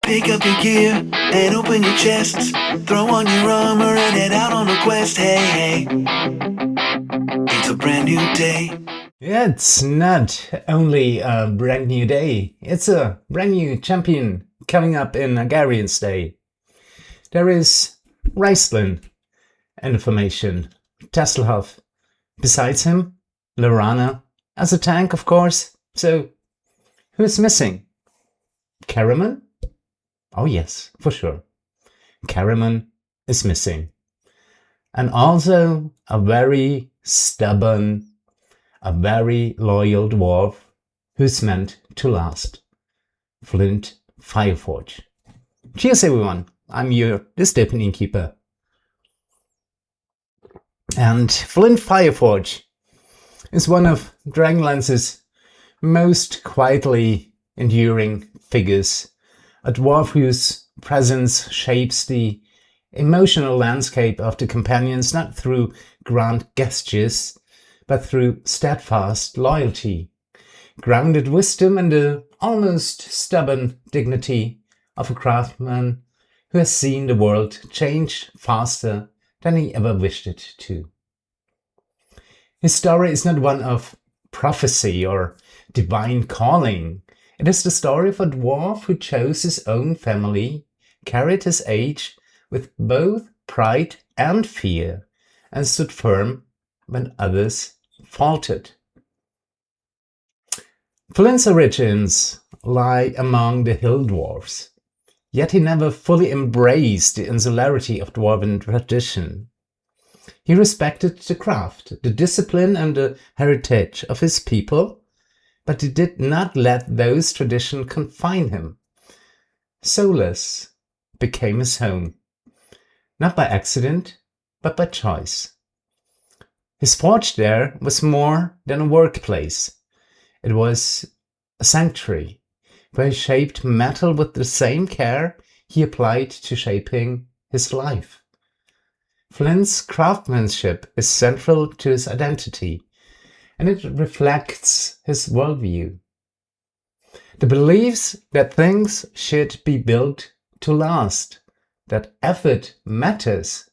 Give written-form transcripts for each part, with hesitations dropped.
Pick up your gear and open your chests. Throw on your armor and head out on a quest. Hey, hey, it's a brand new day. It's not only a brand new day, it's a brand new champion coming up in Agarian's Day. There is Raistlin in the formation, Tasselhoff. Besides him, Laurana as a tank, of course. So, who's missing? Caramon? Oh yes, for sure. Caramon is missing. And also a very stubborn, a very loyal dwarf who's meant to last. Flint Fireforge. Cheers everyone, I'm your Dystopian Innkeeper. And Flint Fireforge is one of Dragonlance's most quietly enduring figures, a dwarf whose presence shapes the emotional landscape of the companions not through grand gestures, but through steadfast loyalty, grounded wisdom and the almost stubborn dignity of a craftsman who has seen the world change faster than he ever wished it to. His story is not one of prophecy or divine calling. It is the story of a dwarf who chose his own family, carried his age with both pride and fear, and stood firm when others faltered. Flint's origins lie among the hill dwarfs, yet he never fully embraced the insularity of dwarven tradition. He respected the craft, the discipline and the heritage of his people, but he did not let those traditions confine him. Solas became his home, not by accident, but by choice. His forge there was more than a workplace. It was a sanctuary where he shaped metal with the same care he applied to shaping his life. Flint's craftsmanship is central to his identity, and it reflects his worldview. The beliefs that things should be built to last, that effort matters,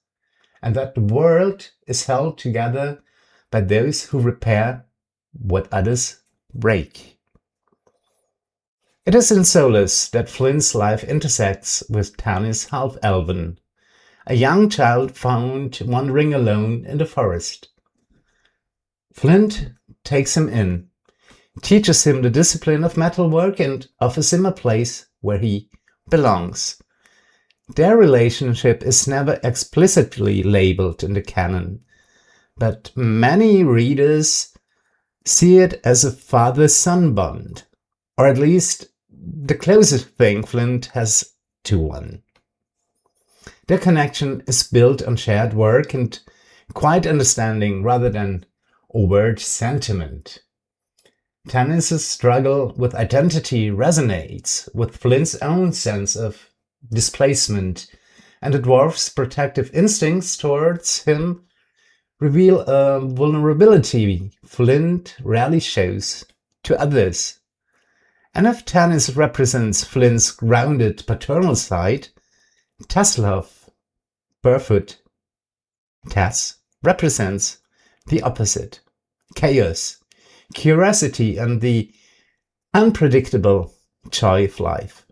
and that the world is held together by those who repair what others break. It is in Solas that Flint's life intersects with Tanis half-elven, a young child found wandering alone in the forest. Flint takes him in, teaches him the discipline of metalwork and offers him a place where he belongs. Their relationship is never explicitly labeled in the canon, but many readers see it as a father-son bond, or at least the closest thing Flint has to one. Their connection is built on shared work and quiet understanding rather than overt sentiment. Tanis' struggle with identity resonates with Flint's own sense of displacement, and the dwarf's protective instincts towards him reveal a vulnerability Flint rarely shows to others. And if Tanis represents Flint's grounded paternal side, Tasselhoff, barefoot, Tass, represents the opposite, chaos, curiosity, and the unpredictable joy of life.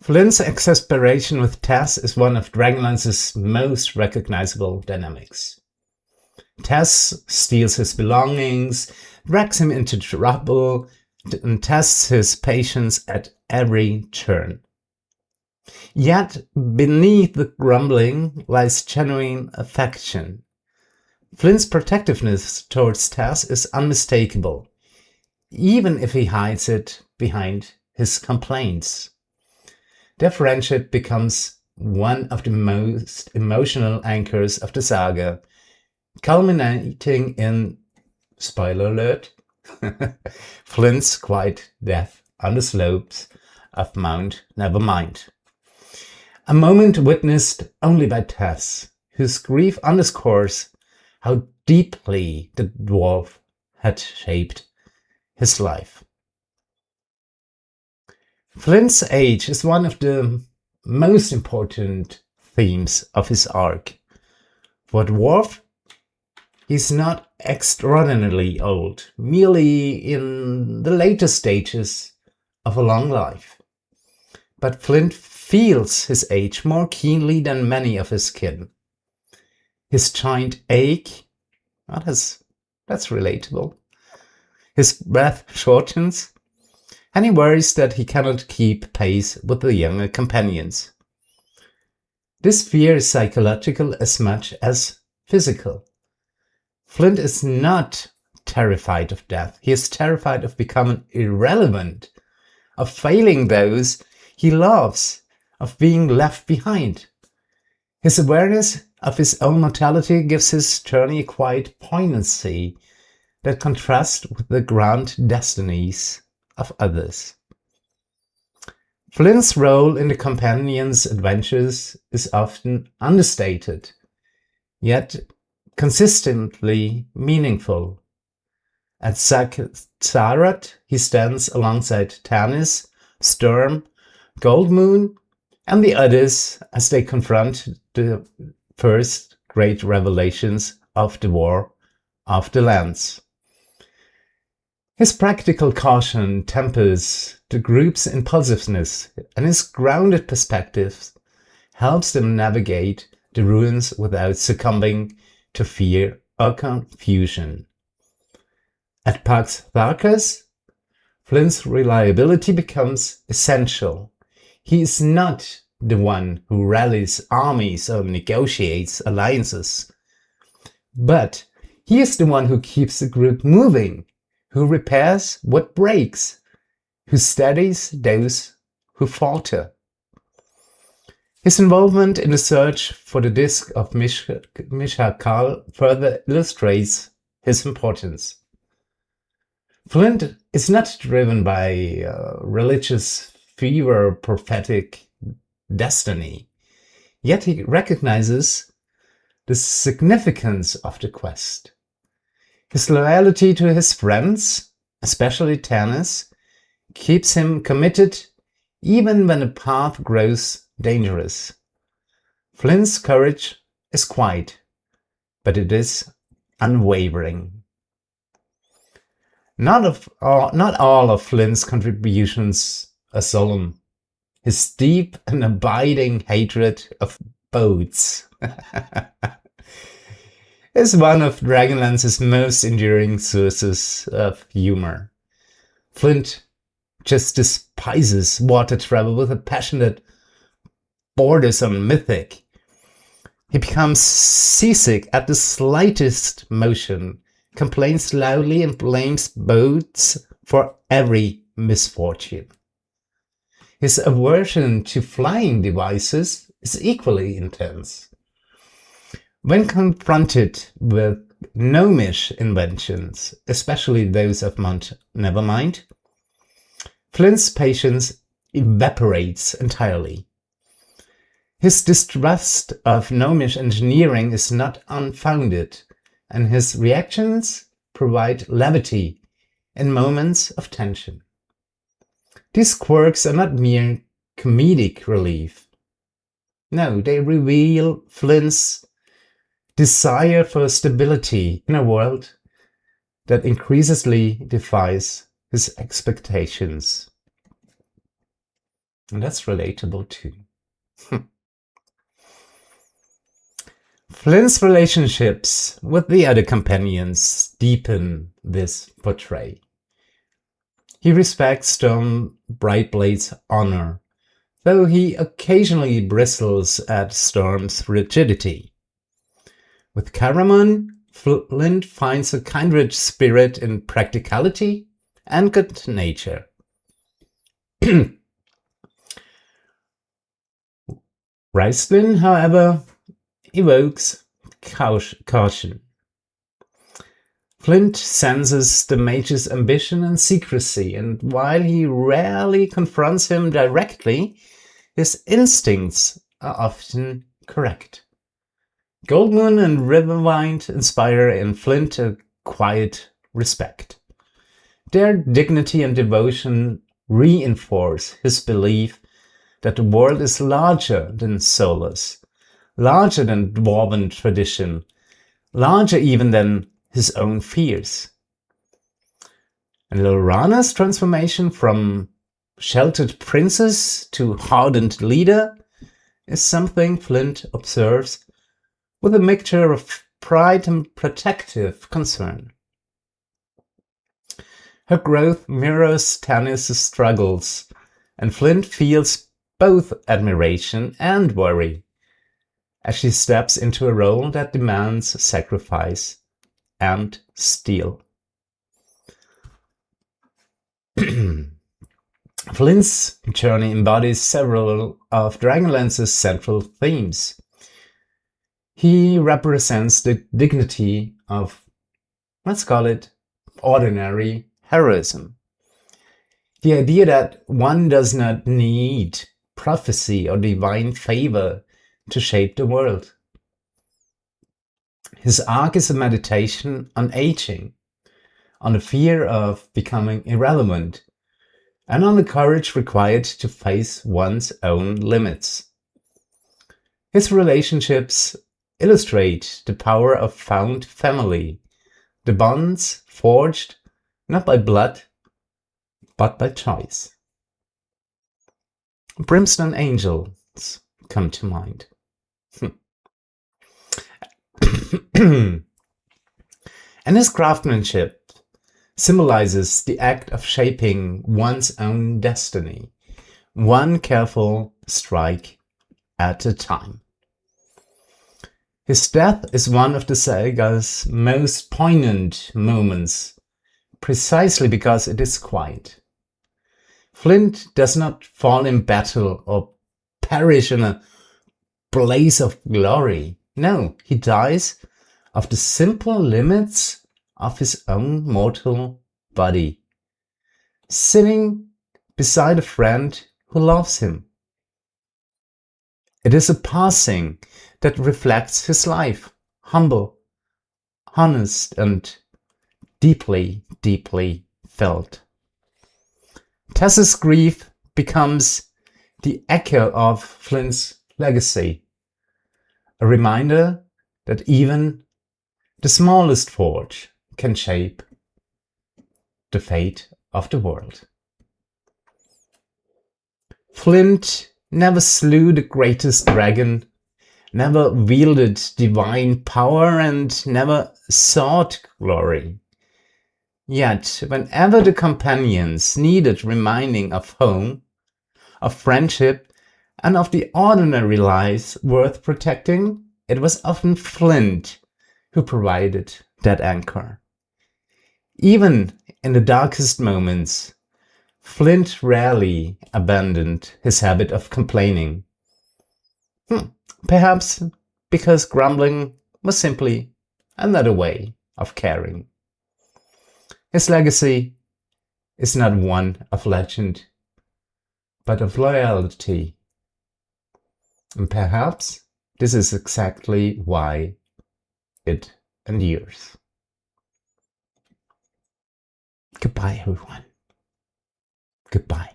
Flint's exasperation with Tass is one of Dragonlance's most recognizable dynamics. Tass steals his belongings, drags him into trouble, and tests his patience at every turn. Yet beneath the grumbling lies genuine affection. Flint's protectiveness towards Tass is unmistakable, even if he hides it behind his complaints. Their friendship becomes one of the most emotional anchors of the saga, culminating in, spoiler alert, Flint's quiet death on the slopes of Mount Nevermind. A moment witnessed only by Tass, whose grief underscores how deeply the dwarf had shaped his life. Flint's age is one of the most important themes of his arc. For a dwarf, he's not extraordinarily old, merely in the later stages of a long life. But Flint feels his age more keenly than many of his kin. His giant ache, that's relatable. His breath shortens, and he worries that he cannot keep pace with the younger companions. This fear is psychological as much as physical. Flint is not terrified of death. He is terrified of becoming irrelevant, of failing those he loves, of being left behind. His awareness of his own mortality gives his journey a quiet poignancy that contrasts with the grand destinies of others. Flint's role in the companion's adventures is often understated, yet consistently meaningful. At Xarat, he stands alongside Tanis, Sturm, Goldmoon, and the others as they confront the first great revelations of the War of the Lands. His practical caution tempers the group's impulsiveness, and his grounded perspective helps them navigate the ruins without succumbing to fear or confusion. At Pax Tharkas, Flint's reliability becomes essential. He is not the one who rallies armies or negotiates alliances, but he is the one who keeps the group moving, who repairs what breaks, who steadies those who falter. His involvement in the search for the disc of Mishakal further illustrates his importance. Flint is not driven by religious fever or prophetic destiny, yet he recognizes the significance of the quest. His loyalty to his friends, especially Tanis, keeps him committed even when the path grows dangerous. Flint's courage is quiet, but it is unwavering. Not all of Flint's contributions are solemn. His deep and abiding hatred of boats is one of Dragonlance's most enduring sources of humor. Flint just despises water travel with a passion that borders on mythic. He becomes seasick at the slightest motion, complains loudly, and blames boats for every misfortune. His aversion to flying devices is equally intense. When confronted with gnomish inventions, especially those of Mount Nevermind, Flint's patience evaporates entirely. His distrust of gnomish engineering is not unfounded, and his reactions provide levity in moments of tension. These quirks are not mere comedic relief. No, they reveal Flint's desire for stability in a world that increasingly defies his expectations. And that's relatable too. Flint's relationships with the other companions deepen this portray. He respects Storm Brightblade's honor, though he occasionally bristles at Storm's rigidity. With Caramon, Flint finds a kindred spirit in practicality and good nature. Raistlin, however, evokes caution. Flint senses the mage's ambition and secrecy, and while he rarely confronts him directly, his instincts are often correct. Goldmoon and Riverwind inspire in Flint a quiet respect. Their dignity and devotion reinforce his belief that the world is larger than Solus, larger than dwarven tradition, larger even than his own fears. And Laurana's transformation from sheltered princess to hardened leader is something Flint observes with a mixture of pride and protective concern. Her growth mirrors Stannis' struggles, and Flint feels both admiration and worry as she steps into a role that demands sacrifice and steel. Flint's journey embodies several of Dragonlance's central themes. He represents the dignity of, let's call it, ordinary heroism. The idea that one does not need prophecy or divine favor to shape the world. His arc is a meditation on aging, on the fear of becoming irrelevant, and on the courage required to face one's own limits. His relationships illustrate the power of found family, the bonds forged not by blood, but by choice. Brimstone Angels come to mind. And his craftsmanship symbolizes the act of shaping one's own destiny, one careful strike at a time. His death is one of the saga's most poignant moments, precisely because it is quiet. Flint does not fall in battle or perish in a blaze of glory. No, he dies of the simple limits of his own mortal body, sitting beside a friend who loves him. It is a passing that reflects his life, humble, honest, and deeply, deeply felt. Tess's grief becomes the echo of Flint's legacy, a reminder that even the smallest forge can shape the fate of the world. Flint never slew the greatest dragon, never wielded divine power, and never sought glory. Yet, whenever the companions needed reminding of home, of friendship, and of the ordinary lives worth protecting, it was often Flint who provided that anchor. Even in the darkest moments, Flint rarely abandoned his habit of complaining. Perhaps because grumbling was simply another way of caring. His legacy is not one of legend, but of loyalty. And perhaps this is exactly why it endures. Goodbye, everyone. Goodbye.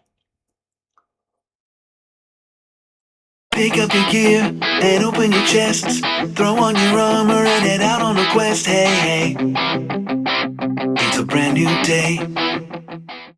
Pick up your gear and open your chests. Throw on your armor and head out on a quest. Hey, hey. It's a brand new day.